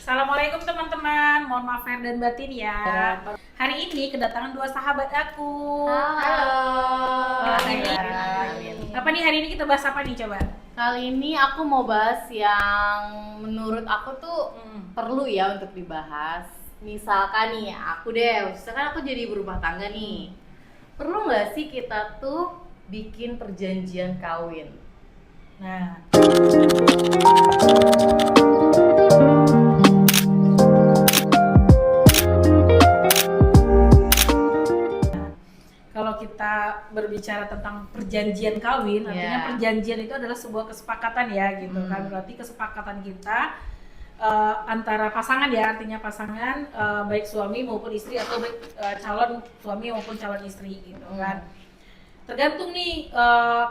Assalamualaikum teman-teman, mohon maaf lahir dan batin ya. Hari ini kedatangan dua sahabat aku. Halo. Apa nih hari ini kita bahas apa nih coba? Kali ini aku mau bahas yang menurut aku tuh perlu ya untuk dibahas. Misalkan nih misalkan aku jadi berumah tangga nih. Perlu nggak sih kita tuh bikin perjanjian kawin? Nah, kalau kita berbicara tentang perjanjian kawin, artinya perjanjian itu adalah sebuah kesepakatan ya gitu kan. Berarti kesepakatan kita antara pasangan ya, artinya pasangan baik suami maupun istri atau baik calon suami maupun calon istri gitu kan. Tergantung nih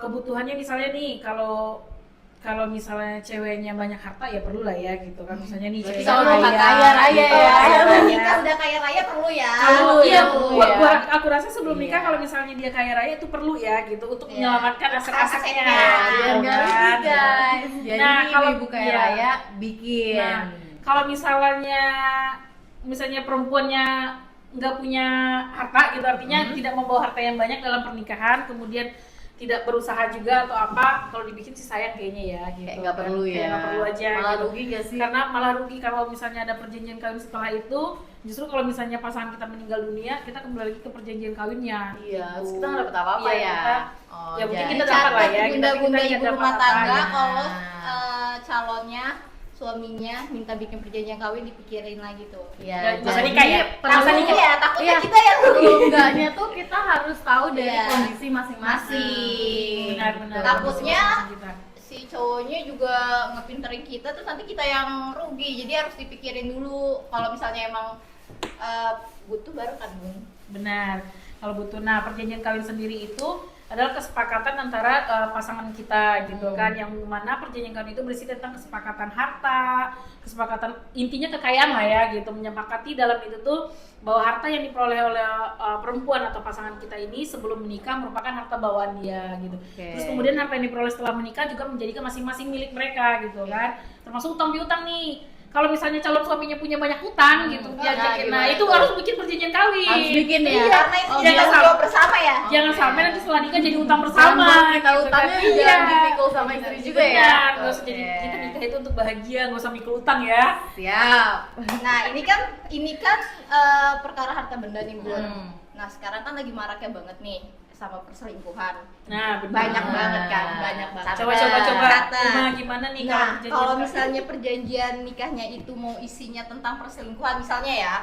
kebutuhannya, misalnya nih kalau misalnya ceweknya banyak harta ya perlu lah ya gitu kan, misalnya nih ceweknya kaya gitu, Kalau nikah udah kaya raya perlu ya. kalau iya, perlu ya. aku rasa sebelum nikah kalau misalnya dia kaya raya itu perlu ya gitu untuk menyelamatkan aset-asetnya. Biar nggak rugi guys. Jadi Nah, kalau ibu kaya raya bikin. Nah, kalau misalnya perempuannya nggak punya harta gitu, artinya tidak membawa harta yang banyak dalam pernikahan, kemudian tidak berusaha juga atau apa, kalau dibikin sih sayang kayaknya ya gitu. Kayak nggak perlu ya. Kayak nggak perlu aja. Malah gitu. rugi gak sih? Karena malah rugi kalau misalnya ada perjanjian kawin setelah itu. Justru kalau misalnya pasangan kita meninggal dunia, kita kembali lagi ke perjanjian kawinnya. Iya, gitu. terus kita nggak dapet apa-apa Iya, ya. ya mungkin jadi kita dapat lah ya. Bunda-bunda kita ibu dapat rumah apa. tangga Nah. kalau calonnya suaminya minta bikin perjanjian kawin dipikirin lagi tuh. Iya, Nggak usah nikah ya? Nggak usah nikah. Ya, takutnya Iya. kita yang rugi. Enggaknya tuh kita harus tahu dari Iya. kondisi masing-masing. Benar-benar. Takutnya Kita. si cowoknya juga ngepinterin kita terus nanti kita yang rugi. Jadi harus dipikirin dulu kalau misalnya emang butuh baru kan, Bun. Benar. Kalau butuh, nah perjanjian kawin sendiri itu adalah kesepakatan antara pasangan kita gitu kan, yang mana perjanjian kawin itu berisi tentang kesepakatan harta, kesepakatan intinya kekayaan lah ya gitu, menyepakati dalam itu tuh bahwa harta yang diperoleh oleh perempuan atau pasangan kita ini sebelum menikah merupakan harta bawaan dia gitu. Terus kemudian harta yang diperoleh setelah menikah juga menjadikan masing-masing milik mereka gitu kan, termasuk utang piutang nih. Kalau misalnya calon suaminya punya banyak utang gitu, nah itu harus bikin perjanjian kawin. Harus bikin ya. Iya, karena itu jangan jangan jawab bersama ya. Jangan sampai nanti setelah nikah jadi utang bersama. Kita gitu utangnya kan. jangan dipikul sama istri juga ya. Benar, nggak usah jadi kita nikah itu untuk bahagia, nggak usah mikul utang ya. Siap. Nah, ini kan perkara harta benda nih, Bun. Nah, sekarang kan lagi maraknya banget nih sama perselingkuhan. Nah, benar. Banyak banget kan, banyak banget. Coba Kata. gimana nih Nah, perjanjian kalau kawin? misalnya perjanjian nikahnya itu mau isinya tentang perselingkuhan, misalnya ya,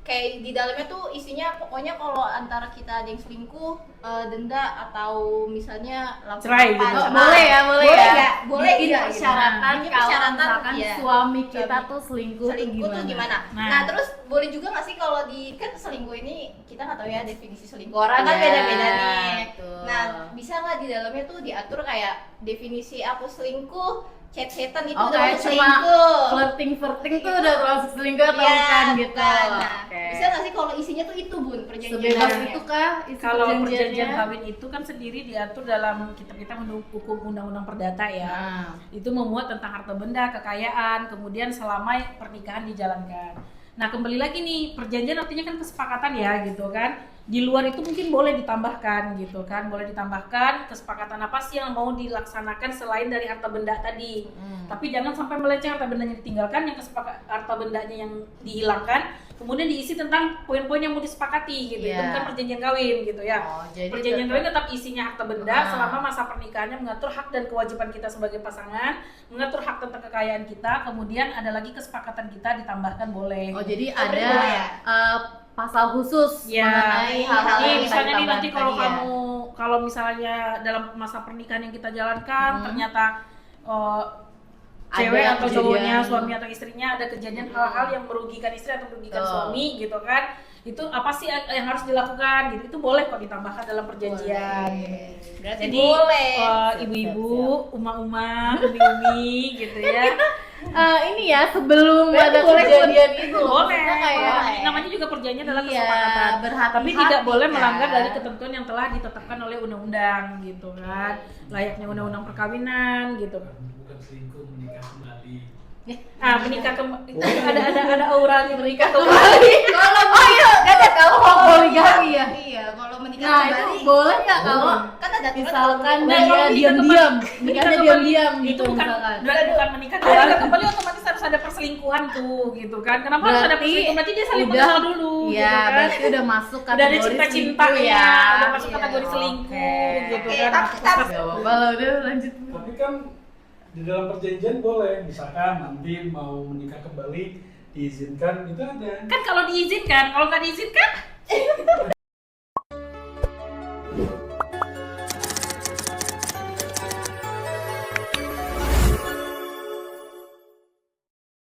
kayak di dalamnya tuh isinya pokoknya kalau antara kita ada yang selingkuh, denda atau misalnya lampu Cerai depan. gitu. Boleh ya, boleh ya. nggak? Boleh Bikin nggak gitu? persyaratan Bikin kalau persyaratan, misalkan iya. suami kita tuh selingkuh Tuh gimana? Nah. Nah, terus boleh juga nggak sih kalau kan selingkuh ini kita nggak tahu ya definisi selingkuh, orang kan Iya, beda-beda nih. betul. Nah, bisa nggak di dalamnya tuh diatur kayak definisi aku selingkuh, chat-chatan itu Oh, udah kayak masuk cuma selingkuh. flirting tuh udah termasuk selingkuh atau Iya, bukan gitu. bukan. Nah, Oke. bisa nggak sih kalau isinya tuh itu, Bun, perjanjian Sebebas kawinnya? itu kah isi Kalau perjanjian perjanjiannya? kawin itu kan sendiri diatur dalam kitab-kitab hukum undang-undang perdata ya. Nah. Itu memuat tentang harta benda, kekayaan, kemudian selama pernikahan dijalankan. Nah, kembali lagi nih, perjanjian artinya kan kesepakatan ya gitu kan. Di luar itu mungkin boleh ditambahkan gitu kan, boleh ditambahkan kesepakatan apa sih yang mau dilaksanakan selain dari harta benda tadi. Tapi jangan sampai melenceng, harta bendanya ditinggalkan, yang harta bendanya yang dihilangkan, kemudian diisi tentang poin-poin yang mau disepakati gitu. Itu Iya. bukan perjanjian kawin gitu ya. Oh, jadi Perjanjian tetap- kawin tetap isinya harta benda selama masa pernikahannya, mengatur hak dan kewajiban kita sebagai pasangan, mengatur hak tentang kekayaan kita, kemudian ada lagi kesepakatan kita ditambahkan boleh. Oh, jadi Tapi ada boleh ya? pasal khusus Ya, mengenai hal-hal nih, yang misalnya nih tadi nanti kalau tadi ya. kalau misalnya dalam masa pernikahan yang kita jalankan ternyata cewek Ada atau kejadian. cowoknya, suami atau istrinya ada kejadian hal-hal yang merugikan istri atau merugikan suami gitu kan, itu apa sih yang harus dilakukan gitu, itu boleh kok ditambahkan dalam perjanjian. Berarti Jadi boleh. ibu-ibu, uma-uma, umi-umi gitu ya. Ini ya sebelum Berarti ada boleh, kejadian itu loh. Boleh, Maksudnya kayak boleh. namanya juga perjanjian adalah Iya, kesepakatan. berhati-hati Tapi tidak boleh kan. melanggar dari ketentuan yang telah ditetapkan oleh undang-undang gitu kan. Layaknya undang-undang perkawinan gitu. Bukan selingkuh, menikah kembali. Menikah itu ada mengurangi menikah kembali. Kalau ada kalau poligami ya? Iya, kalau menikah Nah kembali itu boleh nggak kalau kan ada aturan misalkan Nah, dia kalau diam-diam, menikah nikahnya kembali, diam-diam itu gitu bukan misalkan. bukan menikah kembali otomatis harus ada perselingkuhan tuh gitu kan. Kenapa harus ada Berarti perselingkuhan? Berarti dia saling udah- mengenal dulu Iya, gitu kan. berarti udah masuk Udah ada kategori cinta-cinta selingkuh ya, ya. udah masuk Iya. kategori selingkuh Oke. gitu Oke, kan. tapi- Gak apa-apa lah, udah lanjut. Tapi kan di dalam perjanjian boleh, misalkan nanti mau menikah kembali diizinkan, itu ada. Kan kalau diizinkan, kalau nggak diizinkan